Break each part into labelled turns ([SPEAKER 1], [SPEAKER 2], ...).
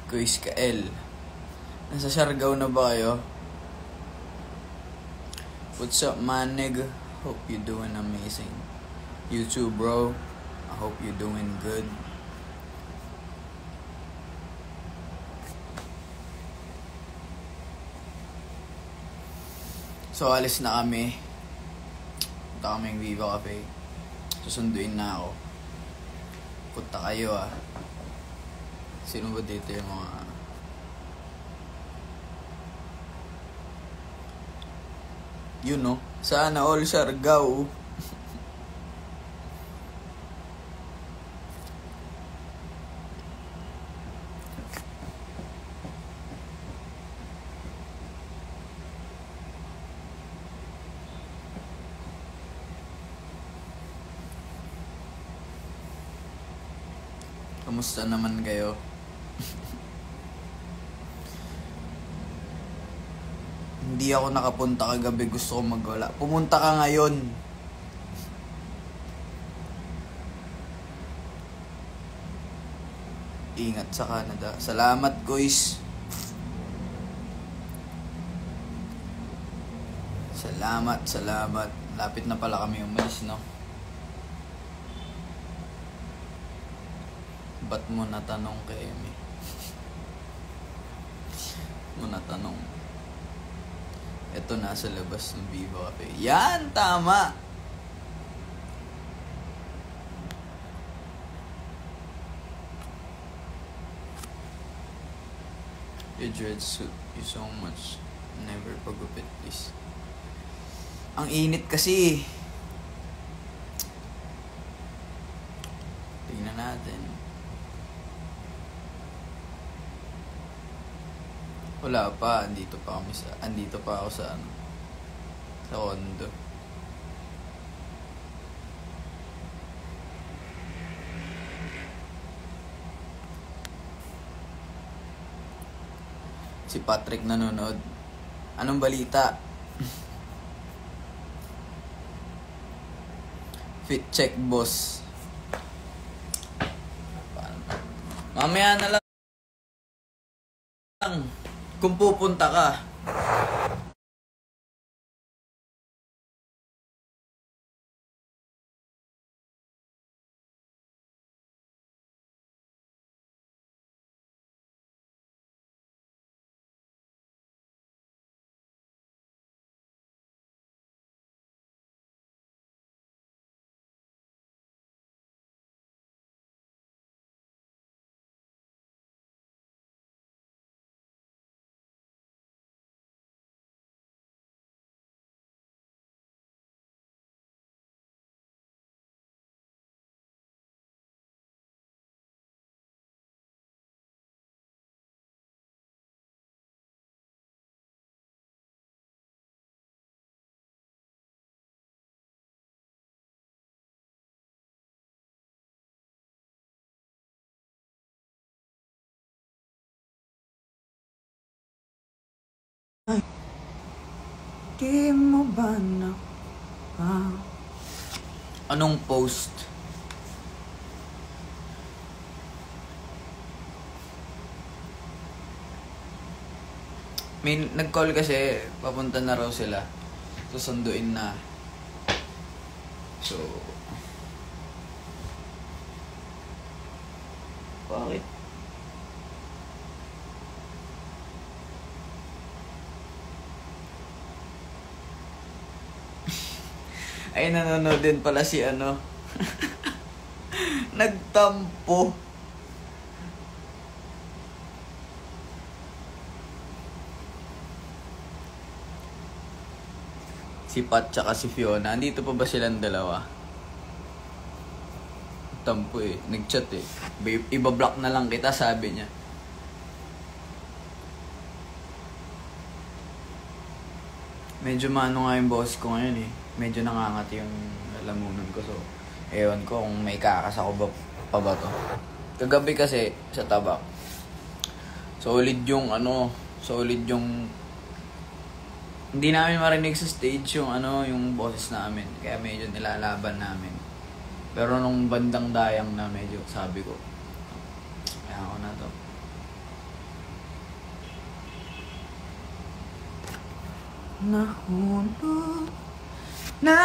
[SPEAKER 1] Kuis ka L. Nasa Siargao na ba kayo? What's up, manig? Hope you doing amazing. You too, bro. I hope you doing good. So, alis na kami. Punta kaming Viva Cafe. Susunduin na ako. Punta kayo ah. Sino ba dito yung mga... You know, sana all Siargao. Kamusta naman kayo? Hindi ako nakapunta kagabi, gusto ko magwala. Pumunta ka ngayon. Ingat sa Canada. Salamat, guys. Salamat. Lapit na pala kami umalis, no? Ba't mo natanong kay Amy? Mo natanong. Ito nasa labas ng Viva Cafe. Yan! Tama! Your dread suit you so much. Never pagupit, please. Ang init kasi. Tingnan natin. Wala pa, andito pa ako sa condo. Si Patrick nanonood. Anong balita? Fit check, boss. Mamaya na lang. Kung pupunta ka. Di mo ba na... Anong post? May nag-call kasi, papunta na raw sila. Susunduin na. So... Bakit? Ay, nanonood din pala si ano. Nagtampo. Si Pat tsaka si Fiona. Andito pa ba silang dalawa? Tampo eh. Nag-chat eh. Iba-block na lang kita, sabi niya. Medyo maano nga yung boss ko ngayon eh. Medyo nangangat yung lalamunan ko. So, ewan ko kung may kakas ako pa ba to. Kagabi kasi sa tabak. Solid yung ano. Solid yung... Hindi namin marinig sa stage yung ano, yung boses namin. Kaya medyo nilalaban namin. Pero nung bandang dayang na medyo sabi ko, kaya ako na to. nahulog na.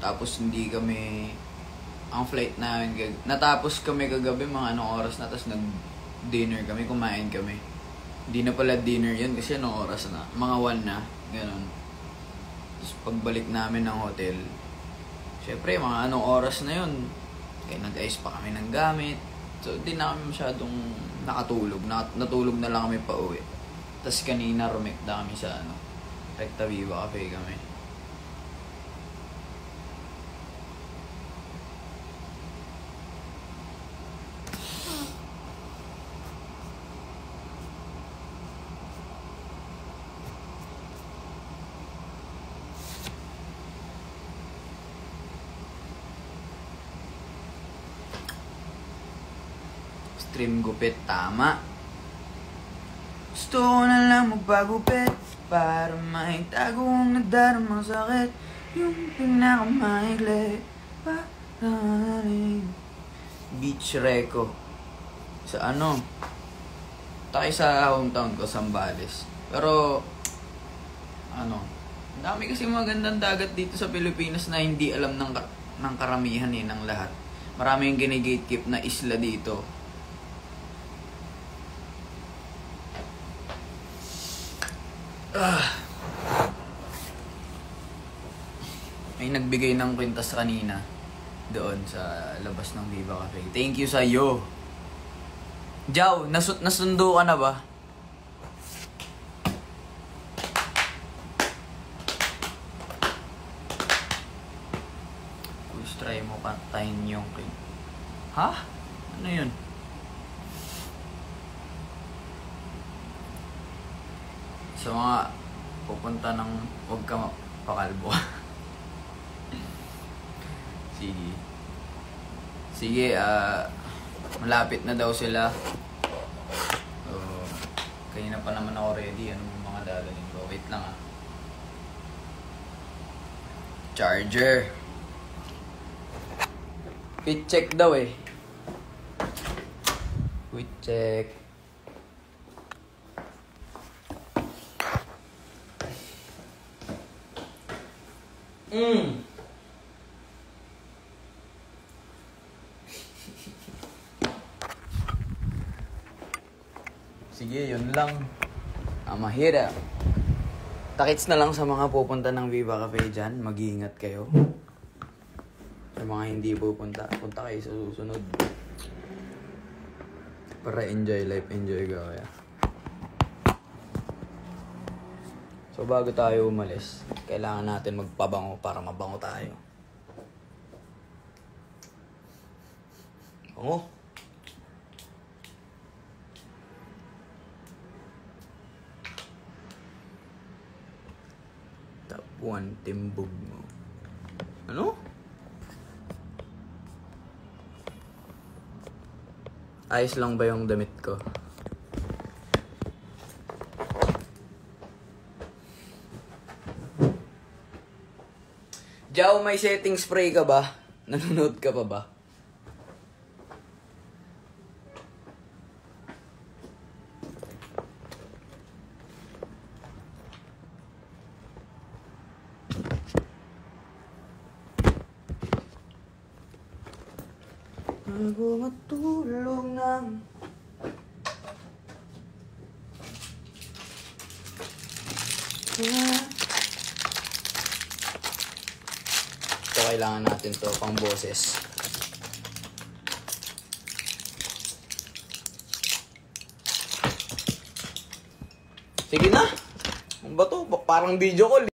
[SPEAKER 1] Tapos hindi kami, ang flight namin, natapos kami kagabi mga anong oras na, tapos nag-dinner kami, kumain kami. Hindi na pala dinner yun kasi anong oras na, mga 1 na, gano'n. Tapos pagbalik namin ng hotel, syempre mga anong oras na yun, kaya nag-ayos pa kami ng gamit. So di na kami masyadong nakatulog, natulog na lang kami pa uwi. Tapos kanina rumekta kami sa Recta Viva Cafe kami. Stream gupit, tama. Gusto ko na lang magpagupit para maitago ang nagdaramang sakit. Yung pinakamaikli para rin. Beach Reco. Sa tayo sa hometown ko, Zambales. Pero ang dami kasi magandang dagat dito sa Pilipinas na hindi alam ng karamihan ng lahat. Marami yung gine-gatekeep na isla dito. May nagbigay ng kwintas kanina doon sa labas ng Viva Cafe. Thank you sa'yo. Jow, nasundo ka na ba? Please try mo kantahin yung ha? Ano yun? Sa mga pupunta ng huwag ka pakalbo. Sige, malapit na daw sila. So, kanina pa naman ako ready. Anong mga dadalhin ko? Wait lang Charger. Fit check daw eh. Fit check. Sige, yun lang. Mahirap. Takits na lang sa mga pupunta ng Viva Cafe dyan. Mag-iingat kayo. Sa mga hindi pupunta, punta kayo sa susunod. Para enjoy life, enjoy ka kaya. So bago tayo umalis, kailangan natin magpabango para mabango tayo. Bango. Tapuan timbog mo. Ano? Ayos lang ba yung damit ko? Jow, may setting spray ka ba? Nanonood ka pa ba? Bago matulog ng ito, kailangan natin to pang boses. Sige na. Ano ba to? Parang video call.